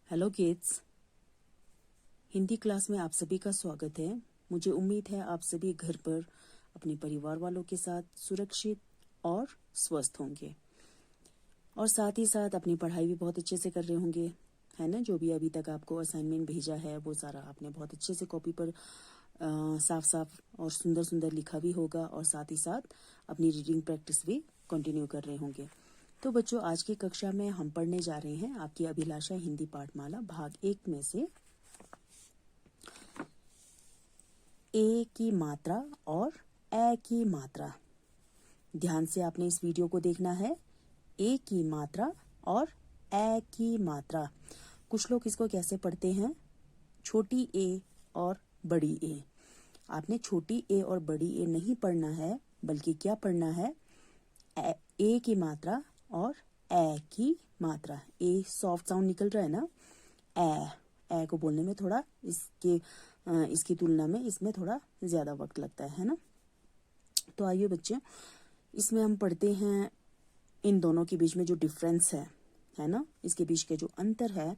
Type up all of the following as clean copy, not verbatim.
Hello kids, Hindi class में आप सभी का स्वागत है। मुझे उम्मीद है आप सभी घर पर अपने परिवार वालों के साथ सुरक्षित और स्वस्थ होंगे और साथ ही साथ अपनी पढ़ाई भी बहुत अच्छे से कर रहे होंगे, है ना। जो भी अभी तक आपको असाइनमेंट भेजा है वो सारा आपने बहुत अच्छे से कॉपी पर साफ साफ और सुंदर सुंदर लिखा भी होगा और साथ ही साथ अपनी रीडिंग प्रैक्टिस भी कंटिन्यू कर रहे होंगे। तो बच्चों, आज की कक्षा में हम पढ़ने जा रहे हैं आपकी अभिलाषा हिंदी पाठमाला भाग 1 में से ए की मात्रा और ए की मात्रा। ध्यान से आपने इस वीडियो को देखना है। ए की मात्रा और ए की मात्रा। कुछ लोग इसको कैसे पढ़ते हैं, छोटी ए और बड़ी ए। आपने छोटी ए और बड़ी ए नहीं पढ़ना है, बल्कि क्या पढ़ना है, ए की मात्रा और ए की मात्रा। ए सॉफ्ट साउंड निकल रहा है ना, ए को बोलने में थोड़ा इसकी तुलना में इसमें थोड़ा ज्यादा वक्त लगता है ना। तो आइए बच्चे, इसमें हम पढ़ते हैं इन दोनों के बीच में जो डिफरेंस है ना, इसके बीच के जो अंतर है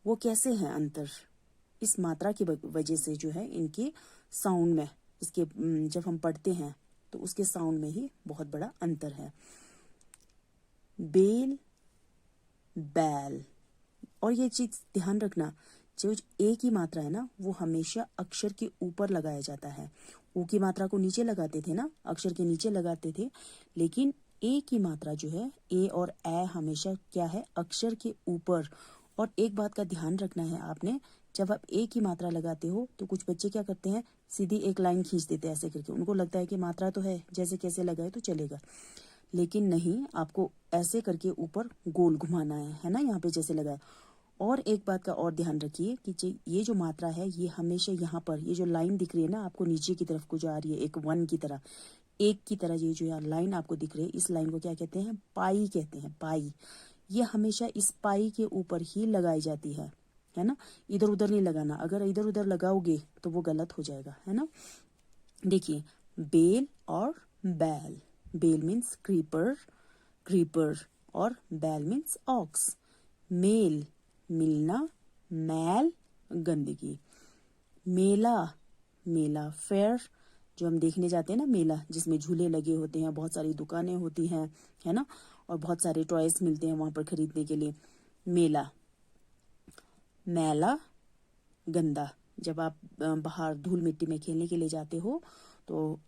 वो कैसे है अंतर। इस मात्रा की वजह से जो है इनके साउंड में, इसके जब हम पढ़ते हैं तो उसके साउंड में ही बहुत बड़ा अंतर है। बेल, बैल। और ये चीज ध्यान रखना, जो ए की मात्रा है ना वो हमेशा अक्षर के ऊपर लगाया जाता है। ओ की मात्रा को नीचे लगाते थे ना, अक्षर के नीचे लगाते थे, लेकिन ए की मात्रा जो है, ए और ए हमेशा क्या है, अक्षर के ऊपर। और एक बात का ध्यान रखना है आपने, जब आप ए की मात्रा लगाते हो तो कुछ बच्चे क्या करते हैं, सीधी एक लाइन खींच देते हैं ऐसे करके। उनको लगता है कि मात्रा तो है, जैसे कैसे लगाए तो चलेगा, लेकिन नहीं, आपको ऐसे करके ऊपर गोल घुमाना है ना, यहाँ पे जैसे लगाए। और एक बात का और ध्यान रखिए कि ये जो मात्रा है ये हमेशा यहाँ पर, ये जो लाइन दिख रही है ना आपको नीचे की तरफ को जो आ रही है, एक वन की तरह, एक की तरह, ये जो यहाँ लाइन आपको दिख रही है, इस लाइन को क्या कहते हैं, पाई कहते हैं, पाई। ये हमेशा इस पाई के ऊपर ही लगाई जाती है ना। इधर उधर नहीं लगाना, अगर इधर उधर लगाओगे तो वो गलत हो जाएगा, है ना। देखिए, बेल और बैल। बेल मीन्स क्रीपर, क्रीपर, और बैल मीन्स ऑक्स। मेल, मिलना, मैल, गंदगी। मेला, मेला फेयर, जो हम देखने जाते हैं ना, मेला जिसमें झूले लगे होते हैं, बहुत सारी दुकानें होती हैं, है ना, और बहुत सारे टॉयज मिलते हैं वहां पर खरीदने के लिए। मेला। मैला, गंदा, जब आप बाहर धूल मिट्टी में खेलने के लिए जाते हो तो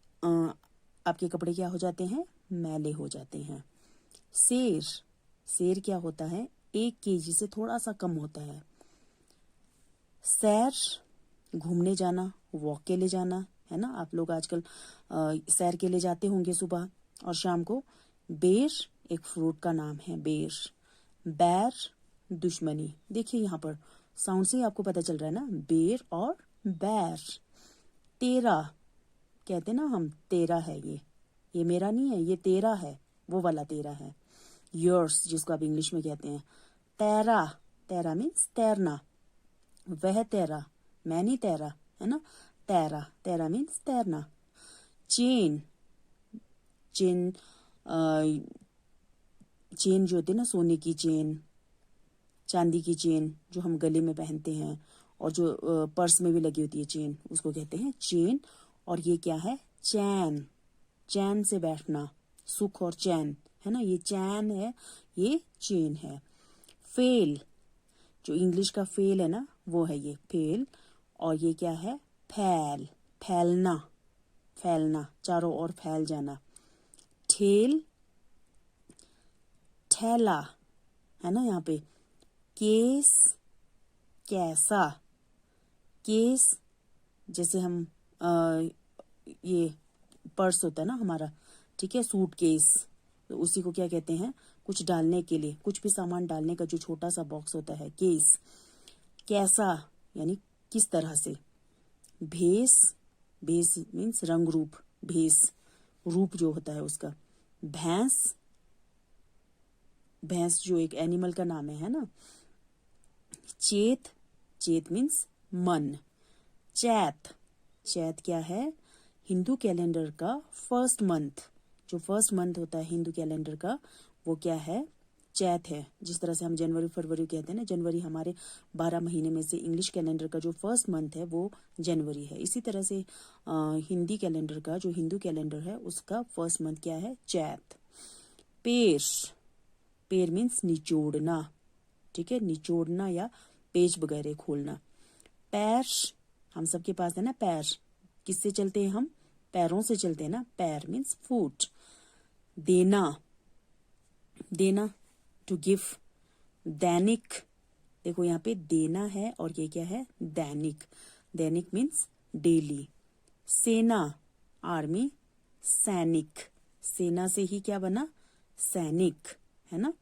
आपके कपड़े क्या हो जाते हैं, मैले हो जाते हैं। शेर, शेर क्या होता है, 1 केजी से थोड़ा सा कम होता है। सैर, घूमने जाना, वॉक के लिए जाना, है ना। आप लोग आजकल सैर के लिए जाते होंगे सुबह और शाम को। बेर, एक फ्रूट का नाम है, बेर। बैर, दुश्मनी। देखिए यहाँ पर साउंड से ही आपको पता चल रहा है ना, बेर और बैर। तेरा, कहते ना हम, तेरा है ये मेरा नहीं है, ये तेरा है, वो वाला तेरा है। योर्स, जिसको आप इंग्लिश में कहते हैं। तैरा, तैरा मीन्स तैरना, वह तैरा, मैं नहीं तैरा, है ना। तैरा, तैरा मीन्स तैरना। चेन, चेन, चेन जो होती है ना, सोने की चेन, चांदी की चेन जो हम गले में पहनते हैं और जो पर्स में भी लगी होती है चेन, उसको कहते हैं चेन। और ये क्या है, चैन, चैन से बैठना, सुख और चैन, है ना, ये चैन है, ये चेन है। फेल, जो इंग्लिश का फेल है ना वो है ये फेल। और ये क्या है, फैल, फैलना, फैलना, चारों ओर फैल जाना। ठेल, ठेला, है ना यहाँ पे। केस, कैसा, केस, जैसे हम ये पर्स होता है ना हमारा, ठीक है, सूट केस, तो उसी को क्या कहते हैं, कुछ डालने के लिए, कुछ भी सामान डालने का जो छोटा सा बॉक्स होता है, केस। कैसा, यानी किस तरह से। भेस, भेस मीन्स रंग रूप, भेस, रूप जो होता है उसका। भैंस, भैंस जो एक एनिमल का नाम है ना। चेत, चेत मीन्स मन। चैत, चैत क्या है, हिंदू कैलेंडर का फर्स्ट मंथ, जो फर्स्ट मंथ होता है हिंदू कैलेंडर का, वो क्या है, चैत है। जिस तरह से हम जनवरी फरवरी कहते हैं ना, जनवरी हमारे 12 महीने में से इंग्लिश कैलेंडर का जो फर्स्ट मंथ है वो जनवरी है। इसी तरह से हिंदी कैलेंडर का, जो हिंदू कैलेंडर है, उसका फर्स्ट मंथ क्या है? चैत। पेर, पेर मीन्स निचोड़ना, ठीक है, निचोड़ना या पेज वगैरह खोलना। पैर, हम सबके पास है ना पैर, किससे चलते हैं हम? पैरों से चलते हैं ना, पैर मीन्स फुट। देना, देना टू गिव। दैनिक, देखो यहाँ पे देना है और ये क्या है? दैनिक। दैनिक मीन्स डेली। सेना, आर्मी, सैनिक, सेना से ही क्या बना? सैनिक, है ना।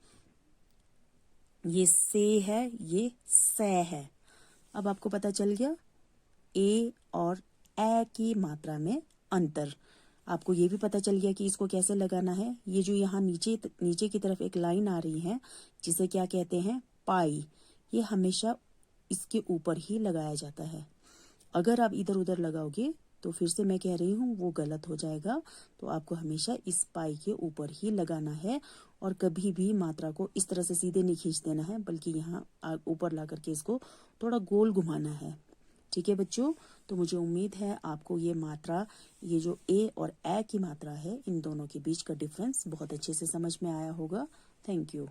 ये से है, ये सै है। अब आपको पता चल गया ए और ए की मात्रा में अंतर। आपको ये भी पता चल गया कि इसको कैसे लगाना है। ये जो यहाँ नीचे की तरफ एक लाइन आ रही है, जिसे क्या कहते हैं? पाई, ये हमेशा इसके ऊपर ही लगाया जाता है। अगर आप इधर उधर लगाओगे तो फिर से मैं कह रही हूँ वो गलत हो जाएगा। तो आपको हमेशा इस पाई के ऊपर ही लगाना है और कभी भी मात्रा को इस तरह से सीधे नहीं खींच देना है, बल्कि यहाँ ऊपर ला करके इसको थोड़ा गोल घुमाना है। ठीक है बच्चों, तो मुझे उम्मीद है आपको ये मात्रा, ये जो ए और ए की मात्रा है, इन दोनों के बीच का डिफरेंस बहुत अच्छे से समझ में आया होगा। Thank you.